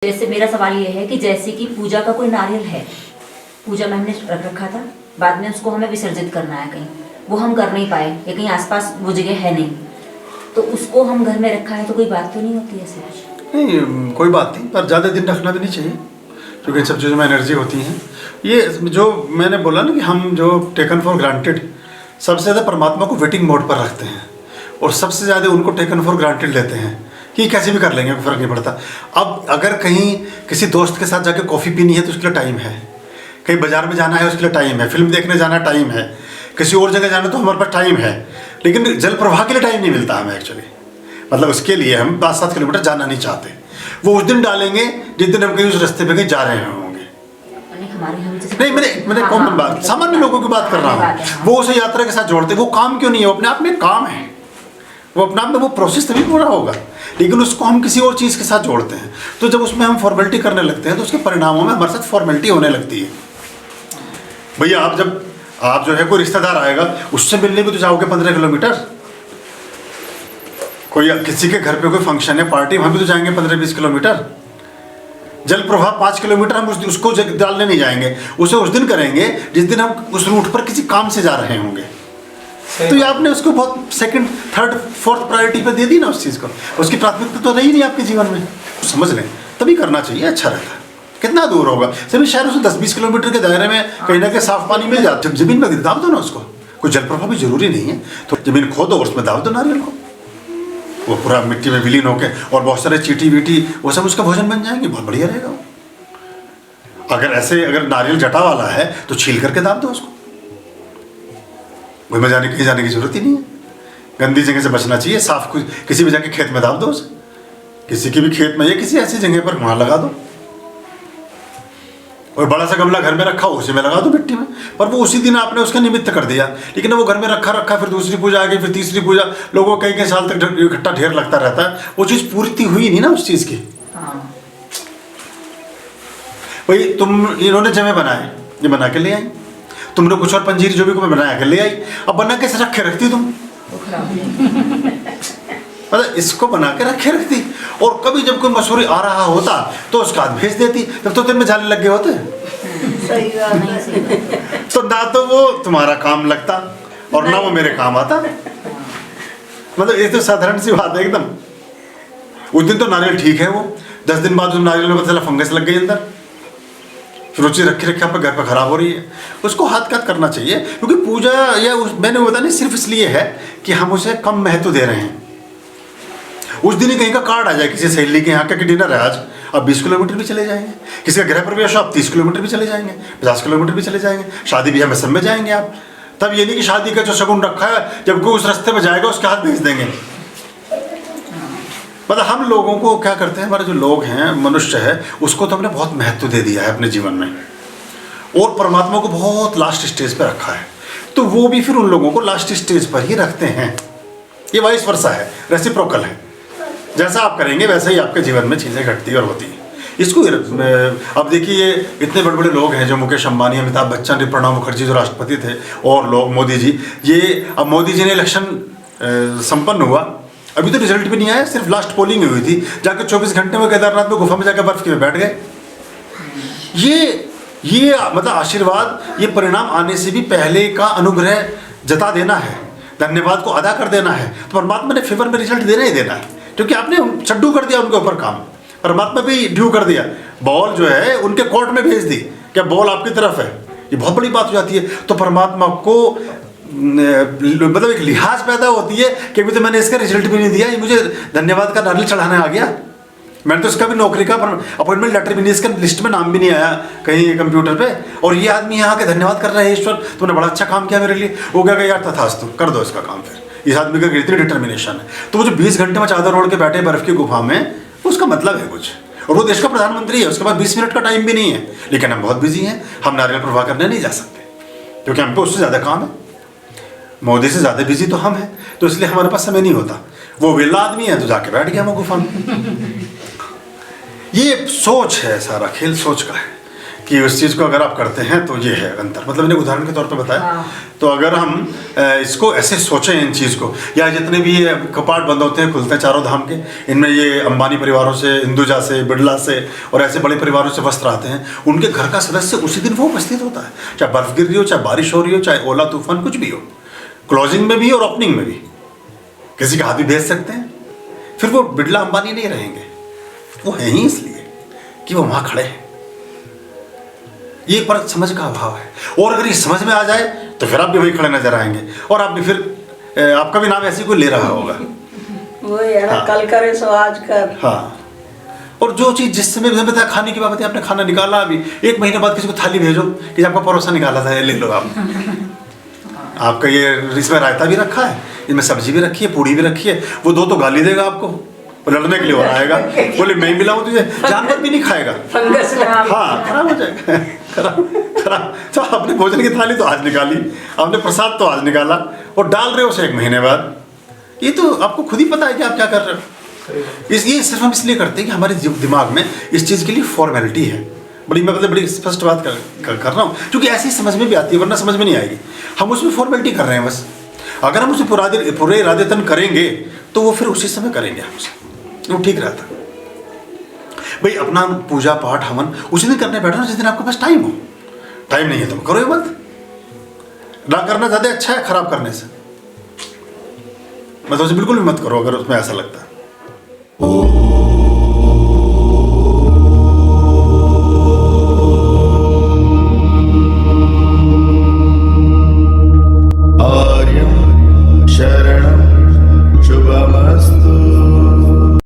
जैसे मेरा सवाल ये है कि जैसे कि पूजा का कोई नारियल है, पूजा में हमने रख रखा था, बाद में उसको हमें विसर्जित करना है कहीं, वो हम कर नहीं पाए या कहीं आसपास वो जगह है नहीं, तो उसको हम घर में रखा है तो कोई बात तो नहीं होती ऐसे कुछ? नहीं, कोई बात नहीं, पर ज़्यादा दिन रखना भी नहीं चाहिए क्योंकि इन सब चीज़ों में एनर्जी होती है। ये जो मैंने बोला ना कि हम जो टेकन फॉर ग्रांटेड, सबसे ज़्यादा परमात्मा को वेटिंग मोड पर रखते हैं और सबसे ज़्यादा उनको टेकन फॉर ग्रांटेड लेते हैं कि कैसे भी कर लेंगे, फ़र्क नहीं पड़ता। अब अगर कहीं किसी दोस्त के साथ जाके कॉफ़ी पीनी है तो उसके लिए टाइम है, कहीं बाज़ार में जाना है उसके लिए टाइम है, फिल्म देखने जाना टाइम है, किसी और जगह जाना तो हमारे पास टाइम है, लेकिन जल प्रवाह के लिए टाइम नहीं मिलता हमें एक्चुअली। मतलब उसके लिए हम 5-7 किलोमीटर जाना नहीं चाहते, वो उस दिन डालेंगे जिस दिन हम कहीं उस रास्ते पे कहीं जा रहे होंगे। नहीं, मैंने कॉमन बात, सामान्य लोगों की बात कर रहा हूँ। वो उसे यात्रा के साथ जोड़ते, वो काम क्यों नहीं है, वो अपने आप में काम है, वो अपने आप में वो प्रोसेस तभी पूरा होगा, लेकिन उसको हम किसी और चीज़ के साथ जोड़ते हैं। तो जब उसमें हम फॉर्मेलिटी करने लगते हैं तो उसके परिणामों में हमारे साथ फॉर्मेलिटी होने लगती है। भैया आप जो है कोई रिश्तेदार आएगा उससे मिलने भी तो जाओगे 15 किलोमीटर, कोई किसी के घर पे कोई फंक्शन है, पार्टी, वहाँ भी तो जाएंगे 15-20 किलोमीटर। जल प्रवाह 5 किलोमीटर हम उसको डालने नहीं जाएंगे, उसे उस दिन करेंगे जिस दिन हम उस रूट पर किसी काम से जा रहे होंगे। तो ये आपने उसको बहुत सेकंड, थर्ड, फोर्थ प्रायोरिटी पे दे दी ना उस चीज़ को, उसकी प्राथमिकता तो रही नहीं आपके जीवन में। समझ लें, तभी करना चाहिए, अच्छा रहता है। कितना दूर होगा, सभी शहरों से 10-20 किलोमीटर के दायरे में कहीं ना कहीं साफ पानी मिल जाता है। जब जमीन में दाब दो ना उसको, कोई जल प्रवाह भी जरूरी नहीं है, तो जमीन खोदो और उसमें दाब दो नारियल को, वो पूरा मिट्टी में विलीन होके, और बहुत सारे चीटी वीटी वो सब उसका भोजन बन जाएंगे, बहुत बढ़िया रहेगा वो। अगर नारियल जटा वाला है तो छील करके दाब दो उसको, वही में कहीं जाने की जरूरत ही नहीं है। गंदी जगह से बचना चाहिए, साफ किसी भी जाके खेत में दाब दो उसे, किसी के भी खेत में या किसी ऐसी जगह पर वहाँ लगा दो, और बड़ा सा गमला घर में रखा हो उसी में लगा दो मिट्टी में, पर वो उसी दिन आपने उसका निमित्त कर दिया। लेकिन वो घर में रखा फिर दूसरी पूजा आ गई, फिर तीसरी पूजा, लोगों को कई साल तक इकट्ठा ढेर लगता रहता है, वो चीज़ पूर्ति हुई नहीं ना उस चीज़ की। भाई इन्होंने जमे बनाए, ये बना के ले आई, तुमने कुछ और पंजीरी जो भी को बनाया के ले आई, अब बना के रखे रखती तुम, मतलब इसको बना के रखे रखती, और कभी जब कोई मसूरी आ रहा होता तो उसका हाथ भेज देती, तब तो दिन में जाने लग गए होते। सही बात। तो ना तो वो तुम्हारा काम लगता और ना वो मेरे काम आता। मतलब ये तो साधारण सी बात है एकदम। उस दिन तो नारियल ठीक है, वो 10 दिन बाद उस नारियल में पता चला फंगस लग गई अंदर, फिर रुचि रखे आपके घर पर खराब हो रही है। उसको हाथ करना चाहिए, क्योंकि पूजा या मैंने बता नहीं सिर्फ इसलिए है कि हम उसे कम महत्व दे रहे हैं। उस दिन ही कहीं का कार्ड आ जाए किसी सहेली के यहाँ का कि डिनर है आज, अब 20 किलोमीटर भी चले जाएंगे, किसी का गृह प्रवेश आप 30 किलोमीटर भी चले जाएंगे, 50 किलोमीटर भी चले जाएंगे, शादी ब्याह में सब में जाएंगे आप। तब ये नहीं कि शादी का जो शगुन रखा है जब कोई उस रास्ते में जाएगा उसके हाथ भेज देंगे। मतलब हम लोगों को क्या करते हैं, हमारे जो लोग हैं, मनुष्य है, उसको तो हमने बहुत महत्व दे दिया है अपने जीवन में, और परमात्मा को बहुत लास्ट स्टेज पर रखा है, तो वो भी फिर उन लोगों को लास्ट स्टेज पर ही रखते हैं। ये वाइस वर्सा है, रेसिप्रोकल है, जैसा आप करेंगे वैसे ही आपके जीवन में चीज़ें घटती और होती हैं। इसको अब देखिए, ये इतने बड़े बड़े लोग हैं जो मुकेश अंबानी, अमिताभ बच्चन, प्रणब मुखर्जी जो राष्ट्रपति थे, और लोग, मोदी जी, ये अब मोदी जी ने इलेक्शन संपन्न हुआ, अभी तो रिजल्ट भी नहीं आया, सिर्फ लास्ट पोलिंग हुई थी, जाकर 24 घंटे में केदारनाथ में गुफा में जाकर बर्फ के बैठ गए। ये मतलब आशीर्वाद, ये परिणाम आने से भी पहले का अनुग्रह जता देना है, धन्यवाद को अदा कर देना है। तो परमात्मा ने फेवर में रिजल्ट देना ही देना है, क्योंकि आपने चड्डू कर दिया उनके ऊपर काम, परमात्मा भी ड्यू कर दिया, बॉल जो है उनके कोर्ट में भेज दी, क्या बॉल आपकी तरफ है, ये बहुत बड़ी बात हो जाती है। तो परमात्मा को मतलब एक लिहाज पैदा होती है कि अभी तो मैंने इसका रिजल्ट भी नहीं दिया, ये मुझे धन्यवाद का नारियल चढ़ाने आ गया, मैंने तो इसका भी नौकरी का अपॉइंटमेंट लेटर भी नहीं, इसका लिस्ट में नाम भी नहीं आया कहीं कंप्यूटर पे, और ये आदमी यहाँ के धन्यवाद कर रहा है, ईश्वर तुमने बड़ा अच्छा काम किया मेरे लिए। वो क्या यार, तथास्तु, कर दो इसका काम। फिर इस आदमी का इतनी डिटर्मिनेशन है, तो वो जो 20 घंटे में चादर ओढ़ के बैठे बर्फ की गुफा में, उसका मतलब है कुछ, और वो देश का प्रधानमंत्री है, उसके पास 20 मिनट का टाइम भी नहीं है, लेकिन हम बहुत बिजी हैं, हम नारियल प्रवाह करने नहीं जा सकते क्योंकि हमको उससे ज़्यादा काम है, मोदी से ज़्यादा बिजी तो हम हैं, तो इसलिए हमारे पास समय नहीं होता। वो वेला आदमी है तो जाके बैठ गया वो गुफा में। ये सोच है, सारा खेल सोच का है कि उस चीज़ को अगर आप करते हैं तो ये है अंतर। मतलब मैंने उदाहरण के तौर पे बताया। हाँ। तो अगर हम इसको ऐसे सोचें इन चीज़ को, या जितने भी ये कपाट बंद होते हैं खुलते हैं चारों धाम के, इनमें ये अंबानी परिवारों से, हिंदुजा से, बिरला से और ऐसे बड़े परिवारों से वस्त्र आते हैं, उनके घर का सदस्य उसी दिन वो उपस्थित होता है, चाहे बर्फ गिर रही हो, चाहे बारिश हो रही हो, चाहे ओला तूफान कुछ भी हो, क्लोजिंग में भी और ओपनिंग में भी किसी का हाथ भी भेज सकते हैं। फिर वो बिरला अंबानी नहीं रहेंगे, वो है ही इसलिए कि वो वहाँ खड़े हैं। ये पर समझ का अभाव है। और अगर ये समझ में आ जाए तो फिर आप भी वही खड़े नजर आएंगे, और आप भी फिर आपका भी नाम ऐसे कोई ले रहा होगा। वो यार हाँ। कल करे सो आज कर। हाँ। और जो चीज़ जिस समय भी बताया, खाने की बात है, आपने खाना निकाला, अभी 1 महीने बाद किसी को थाली भेजो कि आपका परोसा निकाला था, ये ले लो आप। आपका ये इसमें रायता भी रखा है, इसमें सब्जी भी रखी है, पूड़ी भी रखी है। वो 2 तो गाली देगा आपको, वो लड़ने के लिए और आएगा, बोले मैं मिलाऊं तुझे, जानवर भी नहीं खाएगा। फंगस हाँ, खराब हो जाएगा। खराब। तो आपने भोजन की थाली तो आज निकाली, आपने प्रसाद तो आज निकाला, और डाल रहे हो उसे 1 महीने बाद। ये तो आपको खुद ही पता है कि आप क्या कर रहे हो। ये सिर्फ हम इसलिए करते हैं कि हमारे दिमाग में इस चीज़ के लिए फॉर्मेलिटी है। मैं मतलब बड़ी स्पष्ट बात कर रहा हूँ, क्योंकि ऐसी समझ में भी आती है, वरना समझ में नहीं आएगी। हम उसमें फॉर्मेलिटी कर रहे हैं बस। अगर हम उसे पूरे इरादेतन करेंगे तो वो फिर उसी समय करेंगे हमसे, वो ठीक रहता। भाई अपना पूजा पाठ हवन उसी दिन करने बैठो ना जिस दिन आपके पास टाइम हो। टाइम नहीं है तो करो मत। ना करना ज़्यादा अच्छा है खराब करने से। मतलब उसे बिल्कुल भी मत करो अगर उसमें ऐसा लगता है।